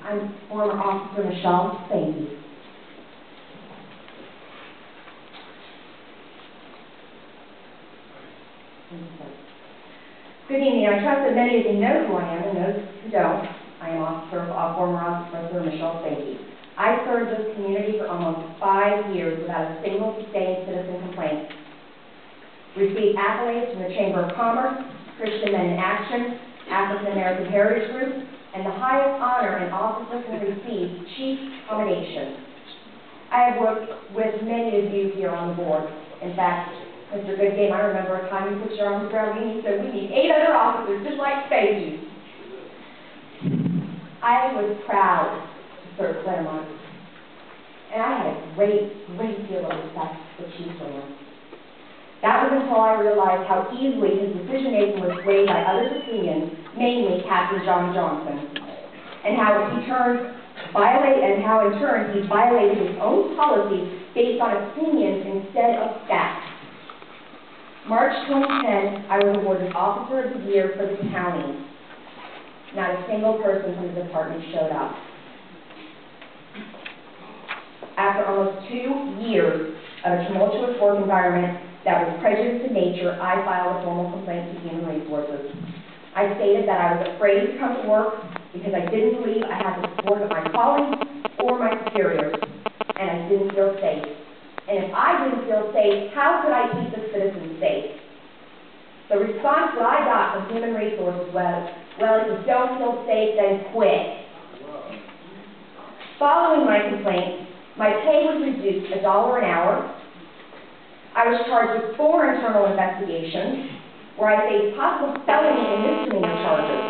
I'm former Officer Michelle. Thank you. Good evening. I trust that many of you know who I am, and those who don't, I am former Officer Michelle Sankey. I served this community for almost 5 years without a single sustained citizen complaint. Received accolades from the Chamber of Commerce, Christian Men in Action, African American Heritage Group, and the highest honor an officer can receive, Chief Commendation. I have worked with many of you here on the board. In fact, Mr. Goodgame, I remember a time you put your arms around me and you said, we need 8 other officers just like Spanky. I was proud to serve Clermont, and I had a great deal of respect for Chief Clermont. That was until I realized how easily his decision-making was swayed by others' opinions, mainly Captain John Johnson, and how in turn he violated his own policy based on opinions instead of facts. March 2010, I was awarded Officer of the Year for the county. Not a single person from the department showed up. After almost 2 years of a tumultuous work environment that was prejudiced in nature, I filed a formal complaint to Human Resources. I stated that I was afraid to come to work because I didn't believe I had the support of my colleagues or my superiors, and I didn't feel safe. And if I didn't feel safe, how could I keep the citizens safe? The response that I got from Human Resources was, well, if you don't feel safe, then quit. Following my complaint, my pay was reduced $1 an hour. I was charged with 4 internal investigations, where I faced possible felony and misdemeanor charges,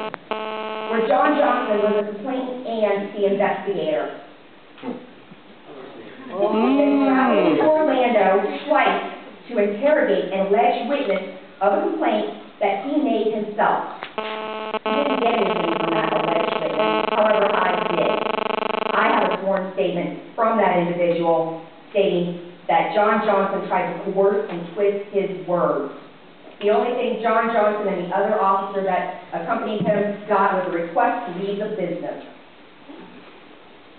where John Johnson was a complainant and the investigator. He traveled to Orlando twice to interrogate an alleged witness of a complaint that he made himself. He didn't get anything from that alleged witness, however, I did. I have a sworn statement from that individual stating that John Johnson tried to coerce and twist his words. The only thing John Johnson and the other officer that accompanied him got was a request to leave the business.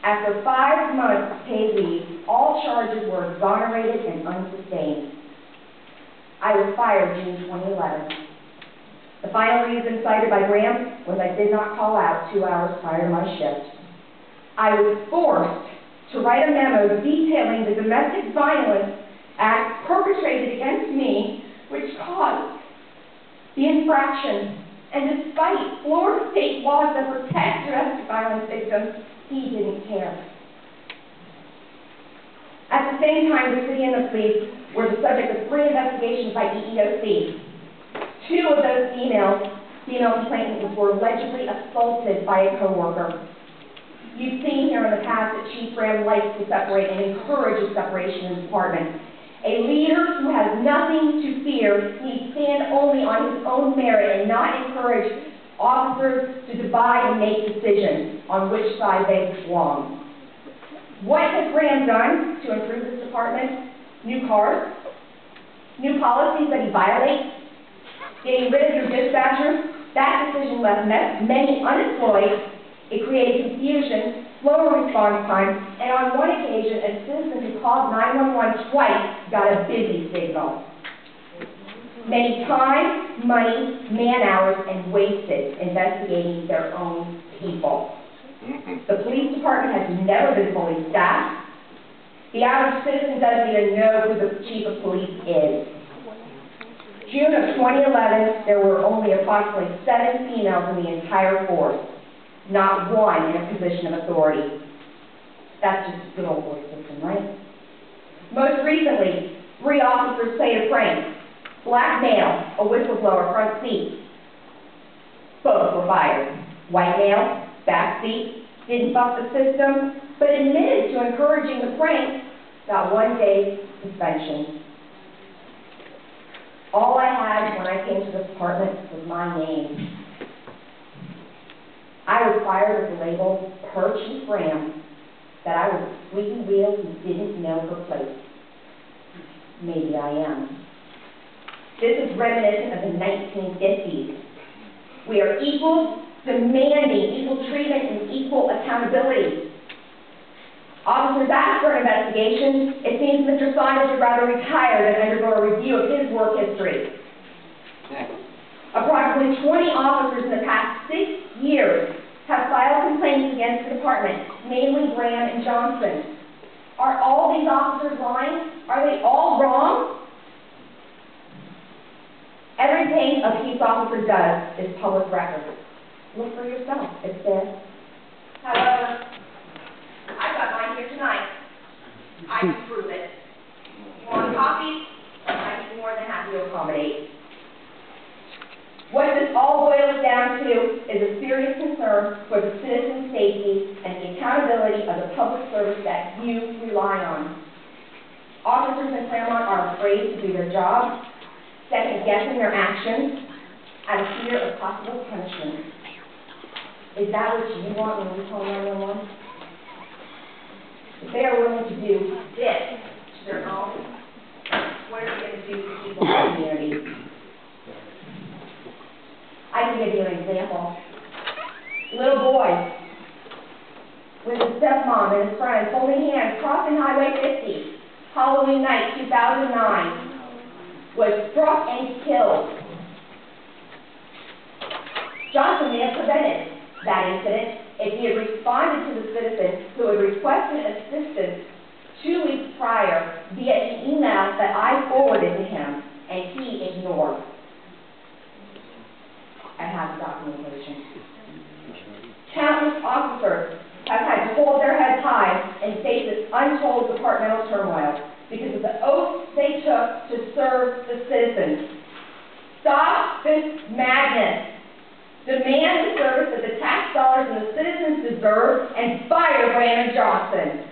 After 5 months of paid leave, all charges were exonerated and unsustained. I was fired June 2011. The final reason cited by Graham was I did not call out 2 hours prior to my shift. I was forced to write a memo detailing the domestic violence act perpetrated against me, which caused the infraction. And despite Florida state laws that protect domestic violence victims, he didn't care. At the same time, the city and the police were the subject of 3 investigations by EEOC. 2 of those female complainants were allegedly assaulted by a coworker. You've seen here in the past that Chief Graham likes to separate and encourage a separation in the department. A leader who has nothing to fear needs to stand only on his own merit and not encourage officers to divide and make decisions on which side they belong. What has Graham done to improve this department? New cars? New policies that he violates? Getting rid of your dispatchers? That decision left many unemployed. It created confusion, slower response time, and on one occasion, a citizen who called 911 twice got a busy signal. Many time, money, man-hours, and wasted investigating their own people. The police department has never been fully staffed. The average citizen doesn't even know who the chief of police is. June of 2011, there were only approximately 7 females in the entire force. Not one in a position of authority. That's just a good old boy system, right? Most recently, 3 officers played a prank. Black male, a whistleblower, front seat. Both were fired. White male, back seat, didn't buck the system, but admitted to encouraging the prank, got 1 day's suspension. All I had when I came to this department was my name. I was fired with the label, per Chief Graham, that I was a squeaky wheel who didn't know her place. Maybe I am. This is reminiscent of the 1950s. We are equals, demanding equal treatment and equal accountability. Officers asked for an investigation. It seems Mr. Saunders would rather retire than undergo a review of his work history. Approximately 20 officers in the past 6 years have filed complaints against the department, namely Graham and Johnson. Are all these officers lying? Are they all wrong? Everything a peace officer does is public record. Look for yourself. It's there. However, I've got mine here tonight. I can prove it. You want a copy? I'd be more than happy to accommodate. What this all boils down to is a serious concern for the citizen's safety and the accountability of the public service that you rely on. Officers in Clermont are afraid to do their job, second-guessing their actions, out of fear of possible punishment. Is that what you want when you call 911? If they are willing to do this to their own, what are they going to do to people in the community? I can give you an example. Little boy with his stepmom and his friends holding hands crossing Highway 50, Halloween night 2009, was struck and killed. Johnson may have prevented that incident if he had responded to the citizen who had requested assistance 2 weeks prior via an email that I forwarded to him, and he ignored. I have the documentation. Countless officers have had to hold their heads high and face this untold departmental turmoil because of the oath they took to serve the citizens. Stop this madness. Demand the service that the tax dollars and the citizens deserve, and fire Graham and Johnson.